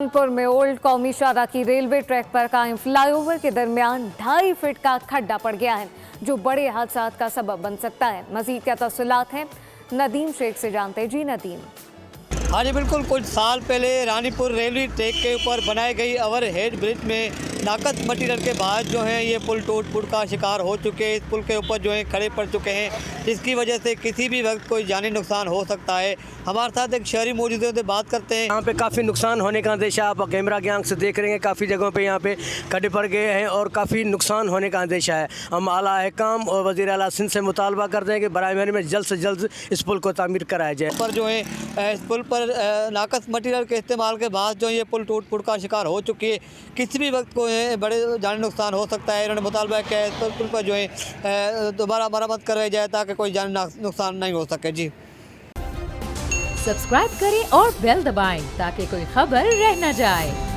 कानपुर में ओल्ड कौमी शाहरा की रेलवे ट्रैक पर कायम फ्लाईओवर के दरमियान 2.5 फीट का खड्डा पड़ गया है, जो बड़े हादसा का सबब बन सकता है। मजीद क्या तफसीलात हैं, नदीम शेख से जानते हैं। जी नदीम। हाँ जी बिल्कुल, कुछ साल पहले रानीपुर रेलवे ट्रैक के ऊपर बनाई गई ओवरहेड ब्रिज में नाकद मटीरियल के बाद जो है ये पुल टूट फूट का शिकार हो चुके हैं। इस पुल के ऊपर जो है खड़े पड़ चुके हैं, जिसकी वजह से किसी भी वक्त कोई जानी नुकसान हो सकता है। हमारे साथ एक शहरी मौजूद है, बात करते हैं। यहाँ पे काफ़ी नुकसान होने का अंदेशा, आप कैमरा की आंख से देख रहे हैं, काफ़ी जगहों पे यहाँ पे खड्डे पड़ गए हैं और काफ़ी नुकसान होने का अंदेशा है। हम आला अहकाम और वज़ीर आला सिंध से मुतालबा करते हैं कि बराए मेहरबानी में जल्द से जल्द इस पुल को तामीर कराया जाए। पर जो है इस पुल पर नाकद मटीरियल के इस्तेमाल के बाद जो ये पुल टूट फूट का शिकार हो चुकी है, किसी भी वक्त को बड़े जानी नुकसान हो सकता है। इन्होंने मुतालबा किया है इस पुल पर जो है दोबारा मरम्मत करवाई जाए ताकि कोई जानी नुकसान नहीं हो सके। जी सब्सक्राइब करें और बेल दबाएं ताकि कोई खबर रह न जाए।